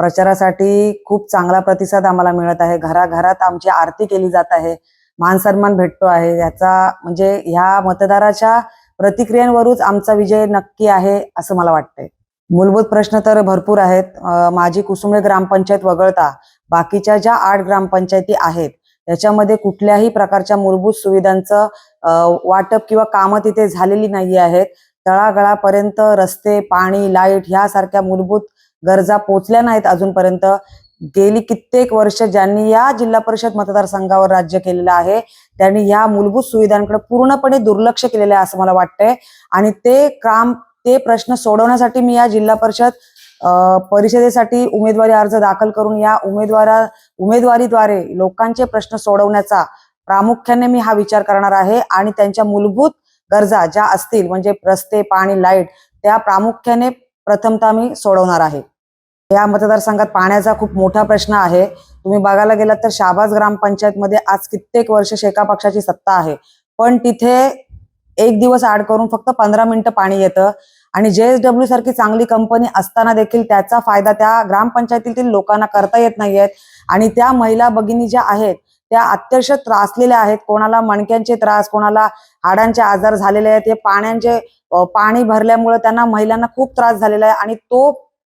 प्रचारासाठी खूप चांगला प्रतिसाद आम्हाला मिळत आहे। घराघरात आमची आरती केली जात आहे, मान सन्मान भेटतो आहे। याचा म्हणजे ह्या मतदाराच्या प्रतिक्रियांवरूनच आमचा विजय नक्की आहे असं मला वाटतंय। मूलभूत प्रश्न तर भरपूर आहेत। माझी कुसुंबे ग्रामपंचायत वगळता बाकीच्या ज्या 8 ग्रामपंचायती आहेत त्याच्यामध्ये कुठल्याही प्रकारच्या मूलभूत सुविधांचं वाटप किंवा कामं तिथे झालेली नाही आहेत। तळागाळापर्यंत रस्ते, पाणी, लाईट ह्यासारख्या मूलभूत गरजा पोहोचल्या नाहीत अजूनपर्यंत। गेली कित्येक वर्ष ज्यांनी या जिल्हा परिषद मतदारसंघावर राज्य केलेलं आहे त्यांनी या मूलभूत सुविधांकडे पूर्णपणे दुर्लक्ष केलेलं आहे असं मला वाटतंय। आणि ते प्रश्न सोडवण्यासाठी मी या जिल्हा परिषद परिषदेसाठी उमेदवारी अर्ज दाखल करून या उमेदवारीद्वारे लोकांचे प्रश्न सोडवण्याचा प्रामुख्याने मी हा विचार करणार आहे। आणि त्यांच्या मूलभूत गरजा ज्या असतील म्हणजे रस्ते, पाणी, लाईट त्या प्रामुख्याने प्रथमतः मी सोडवणार आहे। या मतदारसंघात पाण्याचा खूप मोठा प्रश्न आहे। तुम्ही बघायला गेलात तर शाहबाज ग्रामपंचायत मध्ये आज कित्येक वर्ष शेका पक्षाची सत्ता आहे, पण तिथे एक दिवस आड करून फक्त 15 मिनिटं पाणी येतं। आणि JSW सारखी चांगली कंपनी असताना देखील त्याचा फायदा त्या ग्रामपंचायतीतील लोकांना करता येत नाहीयेत। आणि त्या महिला भगिनी ज्या आहेत त्या अत्यंत त्रासलेल्या आहेत। कोणाला मणक्यांचे त्रास, कोणाला हाडांचे आजार झालेले आहेत। हे पाणी भरल्यामुळे त्यांना महिलांना खूप त्रास झालेला आहे आणि तो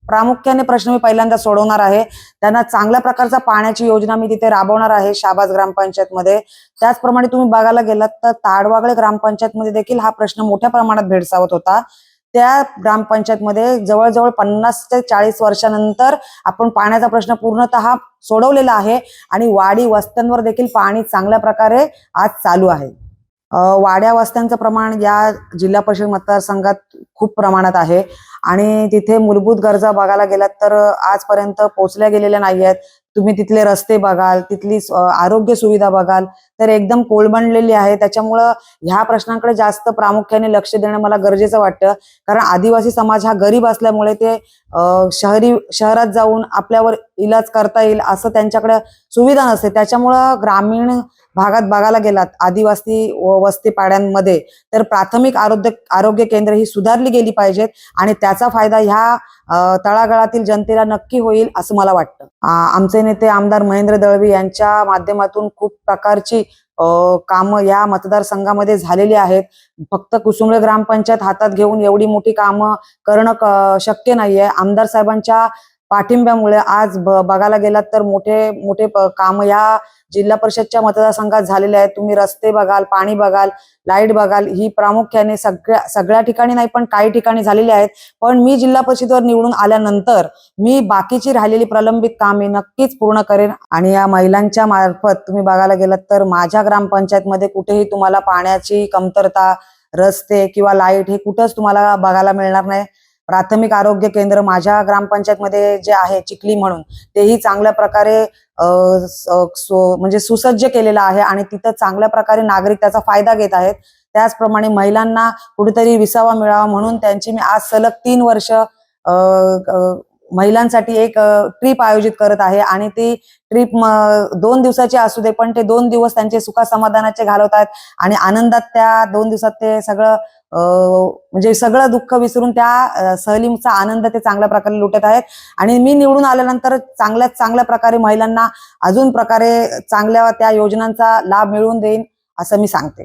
प्रामुख्याने प्रश्न मी पहिल्यांदा सोडवणार आहे। त्यांना चांगल्या प्रकारचा पाण्याची योजना मी तिथे राबवणार आहे शाहबाज ग्रामपंचायत मध्ये। त्याचप्रमाणे तुम्ही बघायला गेलात तर ताडवागळे ग्रामपंचायत मध्ये देखील हा प्रश्न मोठ्या प्रमाणात भेडसावत होता। त्या ग्रामपंचायत मध्ये जवळजवळ 50 ते 40 वर्षानंतर आपण पाण्याचा प्रश्न पूर्णतः सोडवलेला आहे आणि वाडी वस्त्यांवर देखील पाणी चांगल्या प्रकारे आज चालू आहे। वाड्या वस्त्यांचं प्रमाण या जिल्हा परिषद मतदारसंघात खूप प्रमाणात आहे आणि तिथे मूलभूत गरजा बघायला गेलात तर आजपर्यंत पोहोचल्या गेलेल्या नाहीयेत। तुम्ही तिथले रस्ते बघाल, तिथली आरोग्य सुविधा बघाल तर एकदम कोलमडलेली आहे। त्याच्यामुळं ह्या प्रश्नांकडे जास्त प्रामुख्याने लक्ष देणं मला गरजेचं वाटतं, कारण आदिवासी समाज हा गरीब असल्यामुळे ते शहरात जाऊन आपल्यावर इलाज करता येईल असं त्यांच्याकडे सुविधा नसते। त्याच्यामुळं ग्रामीण भागात बघायला गेलात आदिवासी वस्ती पाड्यांमध्ये तर प्राथमिक आरोग्य केंद्र ही सुधारली गेली पाहिजेत आणि त्याचा फायदा ह्या तळागाळातील जनतेला नक्की होईल असं मला वाटतं। आमचे नेते आमदार महेंद्र दळवी यांच्या माध्यमातून खूप प्रकारची कामं या मतदारसंघामध्ये झालेली आहेत। फक्त कुसुंबे ग्रामपंचायत हातात घेऊन एवढी मोठी कामं करणं शक्य नाहीये। आमदार साहेबांच्या पाठिंब्यामुळे आज बघायला गेलात तर मोठे मोठे काम या जिल्हा परिषदच्या मतदारसंघात झालेले आहेत। तुम्ही रस्ते बघाल, पाणी बघाल, लाईट बघाल, ही प्रामुख्याने सगळ्या ठिकाणी नाही पण काही ठिकाणी झालेली आहेत। पण मी जिल्हा परिषदेवर निवडून आल्यानंतर मी बाकीची राहिलेली प्रलंबित कामे नक्कीच पूर्ण करेन। आणि या महिलांच्या मार्फत तुम्ही बघायला गेलात तर माझ्या ग्रामपंचायत मध्ये कुठेही तुम्हाला पाण्याची कमतरता, रस्ते किंवा लाईट हे कुठंच तुम्हाला बघायला मिळणार नाही। प्राथमिक आरोग्य केंद्र माझ्या ग्रामपंचायत मध्ये जे आहे चिखली म्हणून तेही चांगल्या प्रकारे म्हणजे सुसज्ज केलेलं आहे आणि तिथं चांगल्या प्रकारे नागरिक त्याचा फायदा घेत आहेत। त्याचप्रमाणे महिलांना कुठेतरी विसावा मिळावा म्हणून त्यांची मी आज सलग 3 वर्ष महिलांसाठी एक ट्रिप आयोजित करत आहे आणि ती ट्रिप 2 दिवसाची असू दे पण ते 2 दिवस त्यांचे सुखासमाधानाचे घालवतात आणि आनंदात त्या 2 दिवसात ते सगळं म्हणजे सगळं दुःख विसरून त्या सहलीचा आनंद ते चांगल्या प्रकारे लुटत आहेत। आणि मी निवडून आल्यानंतर चांगल्या प्रकारे महिलांना अजून प्रकारे चांगल्या त्या योजनांचा लाभ मिळवून देईन असं मी सांगते।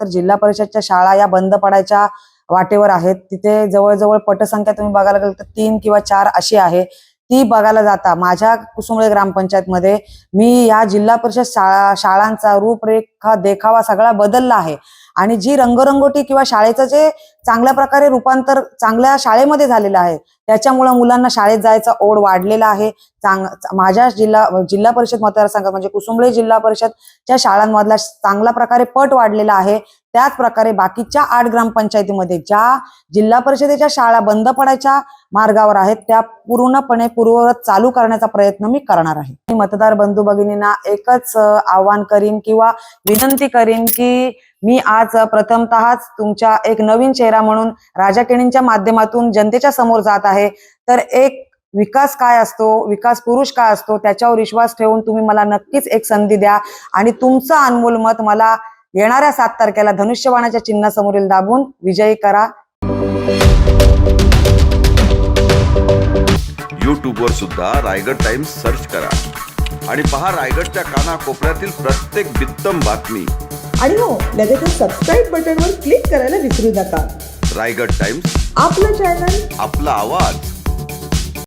तर जिल्हा परिषदच्या शाळा या बंद पडायच्या वाटेवर आहेत। तिथे जवळजवळ पटसंख्या तुम्ही बघायला गेलं तर 3 किंवा 4 अशी आहे। ती बघायला जाता माझ्या कुसुंबे ग्रामपंचायत मध्ये मी या जिल्हा परिषद शाळांचा रूपरेखा देखावा सगळा बदलला आहे आणि जी रंगरंगोटी किंवा शाळेचं जे चांगल्या प्रकारे रूपांतर चांगल्या शाळेमध्ये झालेलं आहे त्याच्यामुळे मुलांना शाळेत जायचा ओढ वाढलेला आहे। माझ्या जिल्हा परिषद मतदारसंघात म्हणजे कुसुंबे जिल्हा परिषदच्या शाळांमधला चांगल्या प्रकारे पट वाढलेला आहे। त्याच प्रकारे बाकीच्या 8 ग्रामपंचायतीमध्ये ज्या जिल्हा परिषदेच्या शाळा बंद पडायच्या मार्गावर आहेत त्या पूर्णपणे पूर्ववत चालू करण्याचा प्रयत्न मी करणार आहे। मतदार बंधू भगिनींना एकच आवाहन करीन किंवा विनंती करीन की मी आज प्रथमतःच तुमच्या एक नवीन चेहरा म्हणून राजा केणींच्या माध्यमातून जनतेच्या समोर जात आहे। तर एक विकास काय असतो, विकास पुरुष काय असतो त्याच्यावर विश्वास ठेवून तुम्ही मला नक्कीच एक संधी द्या आणि तुमचं अनमोल मत मला येणाऱ्या 7 तारखेला धनुष्यबाणाच्या चिन्हासमोरील दाबून विजयी करा। यूट्यूबवर सुद्धा रायगड टाइम्स सर्च करा आणि पहा रायगडच्या कानाकोपऱ्यातील प्रत्येक बित्तम बातमी. आणि हो, लगेच सबस्क्राईब बटनवर क्लिक करायला विसरू नका. रायगड टाइम्स, आपलं चॅनल, आपला आवाज.